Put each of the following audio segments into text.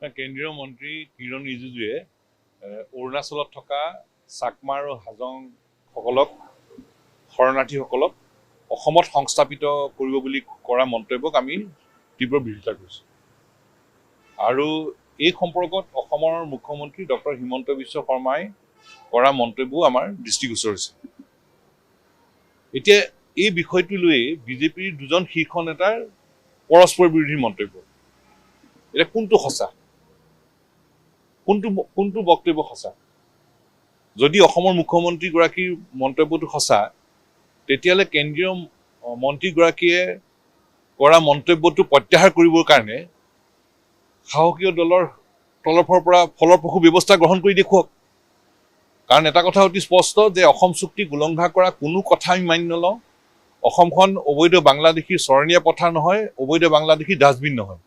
কেন্দ্ৰীয় মন্ত্ৰী কিৰণ ৰিজিজুৱে অৰুণাচলত থকা চাকমা আৰু হাজংসকলক শৰণাৰ্থীসকলক অসমত সংস্থাপিত কৰিব বুলি কৰা মন্তব্যক আমি তীব্ৰ বিৰোধিতা কৰিছোঁ। আৰু এই সম্পৰ্কত অসমৰ মুখ্যমন্ত্ৰী ডক্টৰ হিমন্ত বিশ্ব শৰ্মাই কৰা মন্তব্যও আমাৰ দৃষ্টিগোচৰ হৈছে। এতিয়া এই বিষয়টো লৈ বিজেপিৰ দুজন শীৰ্ষ নেতাৰ পৰস্পৰ বিৰোধী মন্তব্য। এতিয়া কোনটো সঁচা, কোনটো বক্তব্য সঁচা? যদি অসমৰ মুখ্যমন্ত্ৰীগৰাকীৰ মন্তব্যটো সঁচা, তেতিয়াহ'লে কেন্দ্ৰীয় মন্ত্ৰীগৰাকীয়ে কৰা মন্তব্যটো প্ৰত্যাহাৰ কৰিবৰ কাৰণে সাহসীয় দলৰ তৰফৰ পৰা ফলপ্ৰসূ ব্যৱস্থা গ্ৰহণ কৰি দেখুৱাওক। কাৰণ এটা কথা অতি স্পষ্ট যে অসম চুক্তিক উলংঘা কৰা কোনো কথা আমি মানি নলওঁ। অসমখন অবৈধ বাংলাদেশীৰ চৰণীয়া পথাৰ নহয়, অবৈধ বাংলাদেশীৰ ডাষ্টবিন নহয়।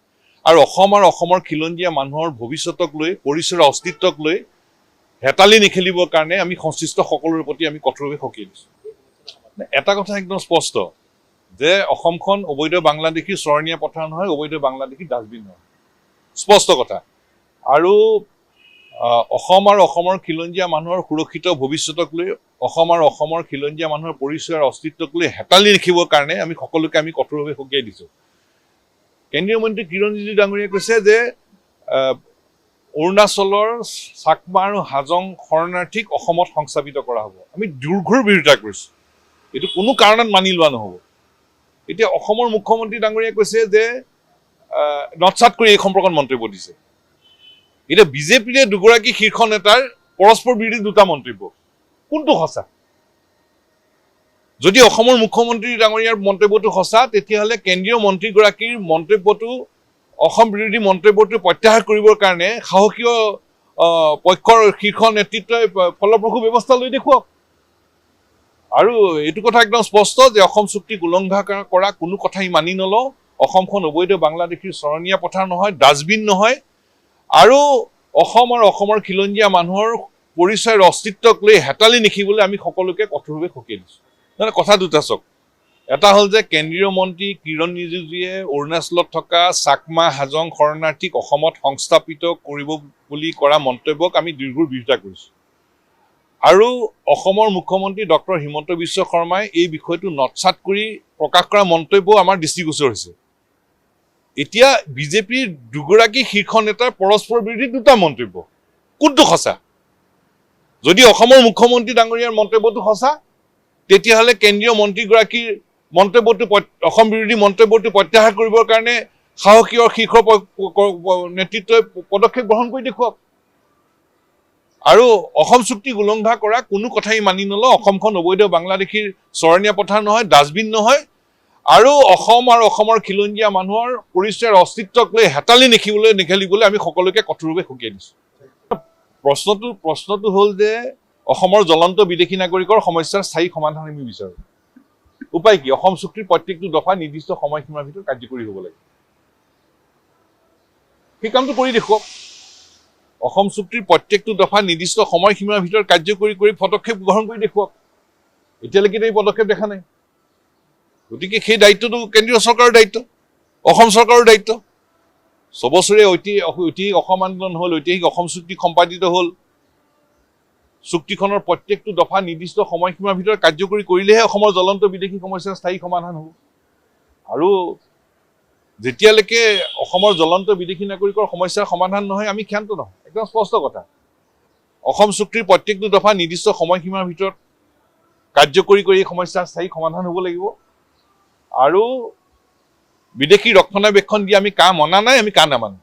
আৰু অসম আৰু অসমৰ খিলঞ্জীয়া মানুহৰ ভৱিষ্যতক লৈ, পৰিচয়ৰ অস্তিত্বক লৈ হেতালি নেখেলিবৰ কাৰণে আমি সংশ্লিষ্ট সকলোৰে প্ৰতি আমি কঠোৰভাৱে সকীয়াই দিছোঁ। এটা কথা একদম স্পষ্ট যে অসমখন অবৈধ বাংলাদেশীৰ চৰণীয়া পথাৰ নহয়, অবৈধ বাংলাদেশীৰ ডাষ্টবিন নহয়, স্পষ্ট কথা। আৰু অসম আৰু অসমৰ খিলঞ্জীয়া মানুহৰ সুৰক্ষিত ভৱিষ্যতক লৈ, অসম আৰু অসমৰ খিলঞ্জীয়া মানুহৰ পৰিচয়ৰ অস্তিত্বক লৈ হেতালি ৰাখিবৰ কাৰণে আমি সকলোকে আমি কঠোৰভাৱে সকীয়াই দিছোঁ। কেন্দ্ৰীয় মন্ত্ৰী কিৰণ ৰিজিজু ডাঙৰীয়াই কৈছে যে অৰুণাচলৰ চাকমা আৰু হাজং শৰণাৰ্থীক অসমত সংস্থাপিত কৰা হ'ব। আমি দুৰ্ঘোৰ বিৰোধিতা কৰিছোঁ, এইটো কোনো কাৰণত মানি লোৱা নহ'ব। এতিয়া অসমৰ মুখ্যমন্ত্ৰী ডাঙৰীয়াই কৈছে যে নৎসাত কৰি এই সম্পৰ্কত মন্তব্য দিছে। এতিয়া বিজেপিৰে দুগৰাকী শীৰ্ষ নেতাৰ পৰস্পৰ বিৰোধী দুটা মন্তব্য, কোনটো সঁচা? যদি অসমৰ মুখ্যমন্ত্ৰী ডাঙৰীয়াৰ মন্তব্যটো সঁচা, তেতিয়াহ'লে কেন্দ্ৰীয় মন্ত্ৰীগৰাকীৰ মন্তব্যটো, অসম বিৰোধী মন্তব্যটো প্ৰত্যাহাৰ কৰিবৰ কাৰণে সাহসীয় পক্ষৰ শীৰ্ষ নেতৃত্বই ফলপ্ৰসূ ব্যৱস্থা লৈ দেখুৱাওক। আৰু এইটো কথা একদম স্পষ্ট যে অসম চুক্তিক উলংঘা কৰা কোনো কথাই মানি নলওঁ। অসমখন অবৈধ বাংলাদেশীৰ চৰণীয়া পথাৰ নহয়, ডাষ্টবিন নহয়। আৰু অসম আৰু অসমৰ খিলঞ্জীয়া মানুহৰ পৰিচয়ৰ অস্তিত্বক লৈ হেতালি নিখিবলৈ আমি সকলোকে কঠোৰভাৱে সকীয়াই দিছোঁ। মানে কথা দুটা চাওক, এটা হ'ল যে কেন্দ্ৰীয় মন্ত্ৰী কিৰণ ৰিজিজুৱে অৰুণাচলত থকা চাকমা হাজং শৰণাৰ্থীক অসমত সংস্থাপিত কৰিব বুলি কৰা মন্তব্যক আমি দীৰ্ঘ বিৰোধিতা কৰিছোঁ। আৰু অসমৰ মুখ্যমন্ত্ৰী ডক্টৰ হিমন্ত বিশ্ব শৰ্মাই এই বিষয়টো নৎসাত কৰি প্ৰকাশ কৰা মন্তব্য আমাৰ দৃষ্টিগোচৰ হৈছে। এতিয়া বিজেপিৰ দুগৰাকী শীৰ্ষ নেতাৰ পৰস্পৰ বিৰোধী দুটা মন্তব্য, কোনটো সঁচা? যদি অসমৰ মুখ্যমন্ত্ৰী ডাঙৰীয়াৰ মন্তব্যটো সঁচা, তেতিয়াহ'লে কেন্দ্ৰীয় মন্ত্ৰীগৰাকীৰ মন্তব্যটো, অসম বিৰোধী মন্তব্যটো প্ৰত্যাহাৰ কৰিবৰ কাৰণে সাহসীয় শীৰ্ষ নেতৃত্বই পদক্ষেপ গ্ৰহণ কৰি দেখুৱাওক। আৰু অসম চুক্তি উলংঘা কৰা কোনো কথাই মানি নলওঁ। অসমখন অবৈধ বাংলাদেশীৰ চৰণীয়া পথাৰ নহয়, ডাষ্টবিন নহয়। আৰু অসম আৰু অসমৰ খিলঞ্জীয়া মানুহৰ পৰিচয়ৰ অস্তিত্বক লৈ হেতালি নেখেলিবলৈ আমি সকলোকে কঠোৰভাৱে সকীয়াই দিছোঁ। প্ৰশ্নটো হ'ল যে অসমৰ জ্বলন্ত বিদেশী নাগৰিকৰ সমস্যাৰ স্থায়ী সমাধান আমি বিচাৰোঁ। উপায় কি? অসম চুক্তিৰ প্ৰত্যেকটো দফা নিৰ্দিষ্ট সময়সীমাৰ ভিতৰত কাৰ্যকৰী হ'ব লাগে। সেই কামটো কৰি দেখুৱাওক। অসম চুক্তিৰ প্ৰত্যেকটো দফা নিৰ্দিষ্ট সময়সীমাৰ ভিতৰত কাৰ্যকৰী কৰি পদক্ষেপ গ্ৰহণ কৰি দেখুৱাওক। এতিয়ালৈকে এই পদক্ষেপ দেখা নাই। গতিকে সেই দায়িত্বটো কেন্দ্ৰীয় চৰকাৰৰ দায়িত্ব, অসম চৰকাৰৰ দায়িত্ব। ছবছৰীয়া ঐতিহাসিক অসম আন্দোলন হ'ল, ঐতিহাসিক অসম চুক্তি সম্পাদিত হ'ল। চুক্তিখনৰ প্ৰত্যেকটো দফা নিৰ্দিষ্ট সময়সীমাৰ ভিতৰত কাৰ্যকৰী কৰিলেহে অসমৰ জ্বলন্ত বিদেশী সমস্যাৰ স্থায়ী সমাধান হ'ব। আৰু যেতিয়ালৈকে অসমৰ জ্বলন্ত বিদেশী নাগৰিকৰ সমস্যাৰ সমাধান নহয়, আমি ক্ষান্ত নহয়। একদম স্পষ্ট কথা। অসম চুক্তিৰ প্ৰত্যেকটো দফা নিৰ্দিষ্ট সময়সীমাৰ ভিতৰত কাৰ্যকৰী কৰি এই সমস্যাৰ স্থায়ী সমাধান হ'ব লাগিব। আৰু বিদেশী ৰক্ষণাবেক্ষণ দি আমি কা মনা নাই, আমি কা নামানো।